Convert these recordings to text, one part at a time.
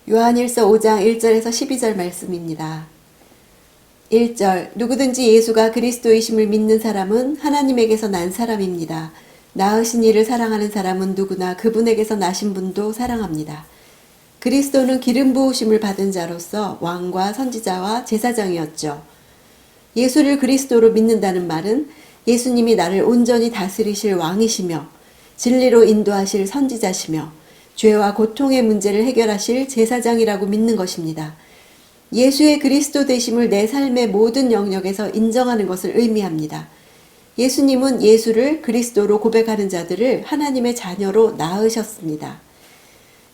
요한일서 5장 1절에서 12절 말씀입니다. 1절 누구든지 예수가 그리스도이심을 믿는 사람은 하나님에게서 난 사람입니다. 낳으신 이를 사랑하는 사람은 누구나 그분에게서 나신 분도 사랑합니다. 그리스도는 기름 부으심을 받은 자로서 왕과 선지자와 제사장이었죠. 예수를 그리스도로 믿는다는 말은 예수님이 나를 온전히 다스리실 왕이시며 진리로 인도하실 선지자시며 죄와 고통의 문제를 해결하실 제사장이라고 믿는 것입니다. 예수의 그리스도 되심을 내 삶의 모든 영역에서 인정하는 것을 의미합니다. 예수님은 예수를 그리스도로 고백하는 자들을 하나님의 자녀로 낳으셨습니다.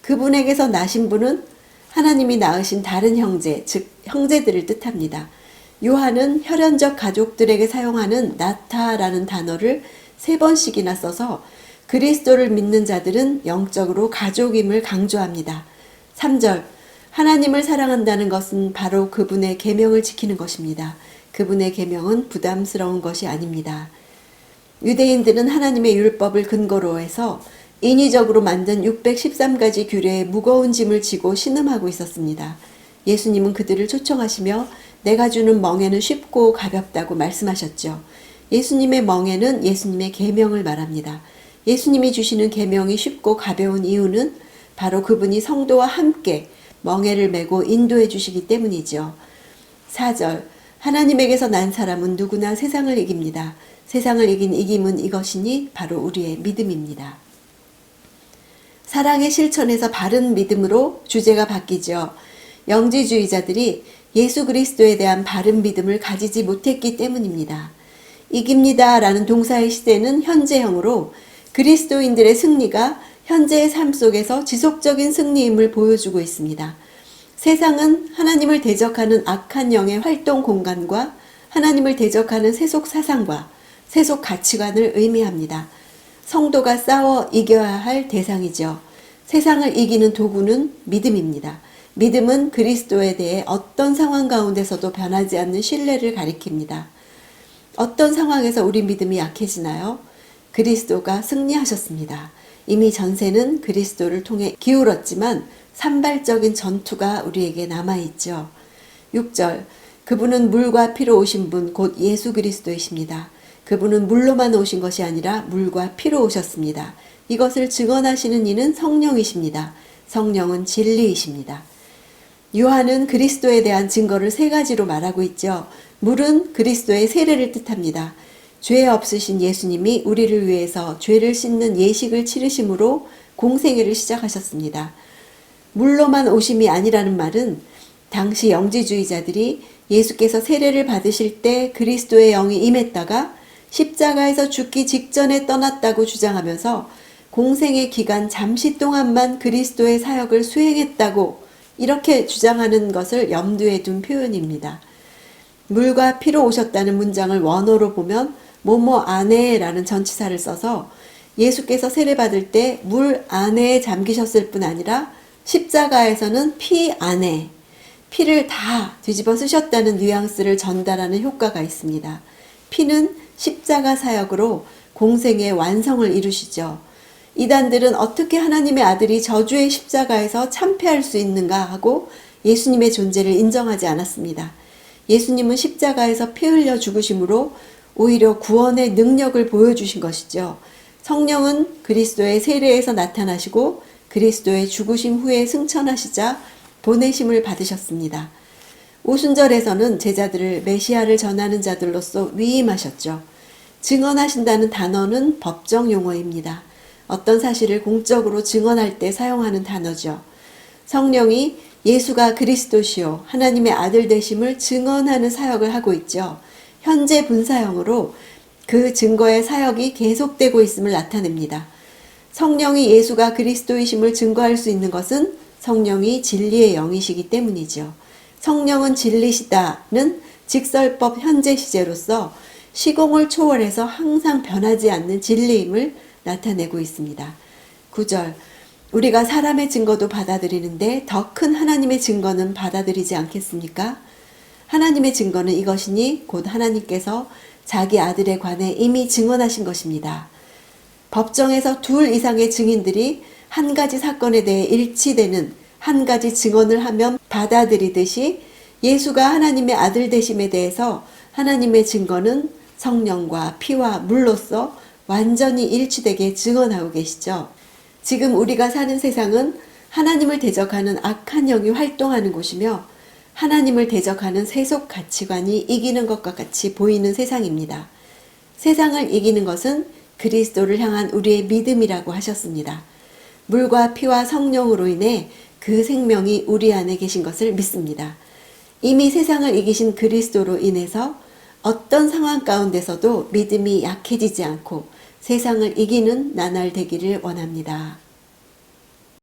그분에게서 나신 분은 하나님이 낳으신 다른 형제, 즉 형제들을 뜻합니다. 요한은 혈연적 가족들에게 사용하는 나타라는 단어를 3번씩이나 써서 그리스도를 믿는 자들은 영적으로 가족임을 강조합니다. 3절 하나님을 사랑한다는 것은 바로 그분의 계명을 지키는 것입니다. 그분의 계명은 부담스러운 것이 아닙니다. 유대인들은 하나님의 율법을 근거로 해서 인위적으로 만든 613가지 규례의 무거운 짐을 지고 신음하고 있었습니다. 예수님은 그들을 초청하시며 내가 주는 멍에는 쉽고 가볍다고 말씀하셨죠. 예수님의 멍에는 예수님의 계명을 말합니다. 예수님이 주시는 계명이 쉽고 가벼운 이유는 바로 그분이 성도와 함께 멍에를 메고 인도해 주시기 때문이죠. 4절 하나님에게서 난 사람은 누구나 세상을 이깁니다. 세상을 이긴 이김은 이것이니 바로 우리의 믿음입니다. 사랑의 실천에서 바른 믿음으로 주제가 바뀌죠. 영지주의자들이 예수 그리스도에 대한 바른 믿음을 가지지 못했기 때문입니다. 이깁니다 라는 동사의 시제는 현재형으로 그리스도인들의 승리가 현재의 삶 속에서 지속적인 승리임을 보여주고 있습니다. 세상은 하나님을 대적하는 악한 영의 활동 공간과 하나님을 대적하는 세속 사상과 세속 가치관을 의미합니다. 성도가 싸워 이겨야 할 대상이죠. 세상을 이기는 도구는 믿음입니다. 믿음은 그리스도에 대해 어떤 상황 가운데서도 변하지 않는 신뢰를 가리킵니다. 어떤 상황에서 우리 믿음이 약해지나요? 그리스도가 승리하셨습니다. 이미 전세는 그리스도를 통해 기울었지만 산발적인 전투가 우리에게 남아있죠. 6절 그분은 물과 피로 오신 분 곧 예수 그리스도이십니다. 그분은 물로만 오신 것이 아니라 물과 피로 오셨습니다. 이것을 증언하시는 이는 성령이십니다. 성령은 진리이십니다. 요한은 그리스도에 대한 증거를 3가지로 말하고 있죠. 물은 그리스도의 세례를 뜻합니다. 죄 없으신 예수님이 우리를 위해서 죄를 씻는 예식을 치르심으로 공생애를 시작하셨습니다. 물로만 오심이 아니라는 말은 당시 영지주의자들이 예수께서 세례를 받으실 때 그리스도의 영이 임했다가 십자가에서 죽기 직전에 떠났다고 주장하면서 공생의 기간 잠시 동안만 그리스도의 사역을 수행했다고 이렇게 주장하는 것을 염두에 둔 표현입니다. 물과 피로 오셨다는 문장을 원어로 보면 뭐뭐 안에 라는 전치사를 써서 예수께서 세례받을 때 물 안에 잠기셨을 뿐 아니라 십자가에서는 피 안에 피를 다 뒤집어 쓰셨다는 뉘앙스를 전달하는 효과가 있습니다. 피는 십자가 사역으로 공생의 완성을 이루시죠. 이단들은 어떻게 하나님의 아들이 저주의 십자가에서 참패할 수 있는가 하고 예수님의 존재를 인정하지 않았습니다. 예수님은 십자가에서 피 흘려 죽으심으로 오히려 구원의 능력을 보여주신 것이죠. 성령은 그리스도의 세례에서 나타나시고 그리스도의 죽으심 후에 승천하시자 보내심을 받으셨습니다. 오순절에서는 제자들을 메시아를 전하는 자들로서 위임하셨죠. 증언하신다는 단어는 법정 용어입니다. 어떤 사실을 공적으로 증언할 때 사용하는 단어죠. 성령이 예수가 그리스도시요 하나님의 아들 되심을 증언하는 사역을 하고 있죠. 현재 분사형으로 그 증거의 사역이 계속되고 있음을 나타냅니다. 성령이 예수가 그리스도이심을 증거할 수 있는 것은 성령이 진리의 영이시기 때문이죠. 성령은 진리시다는 직설법 현재 시제로서 시공을 초월해서 항상 변하지 않는 진리임을 나타내고 있습니다. 9절 우리가 사람의 증거도 받아들이는데 더 큰 하나님의 증거는 받아들이지 않겠습니까? 하나님의 증거는 이것이니 곧 하나님께서 자기 아들에 관해 이미 증언하신 것입니다. 법정에서 2 이상의 증인들이 한 가지 사건에 대해 일치되는 한 가지 증언을 하면 받아들이듯이 예수가 하나님의 아들 되심에 대해서 하나님의 증거는 성령과 피와 물로서 완전히 일치되게 증언하고 계시죠. 지금 우리가 사는 세상은 하나님을 대적하는 악한 영이 활동하는 곳이며 하나님을 대적하는 세속 가치관이 이기는 것과 같이 보이는 세상입니다. 세상을 이기는 것은 그리스도를 향한 우리의 믿음이라고 하셨습니다. 물과 피와 성령으로 인해 그 생명이 우리 안에 계신 것을 믿습니다. 이미 세상을 이기신 그리스도로 인해서 어떤 상황 가운데서도 믿음이 약해지지 않고 세상을 이기는 나날 되기를 원합니다.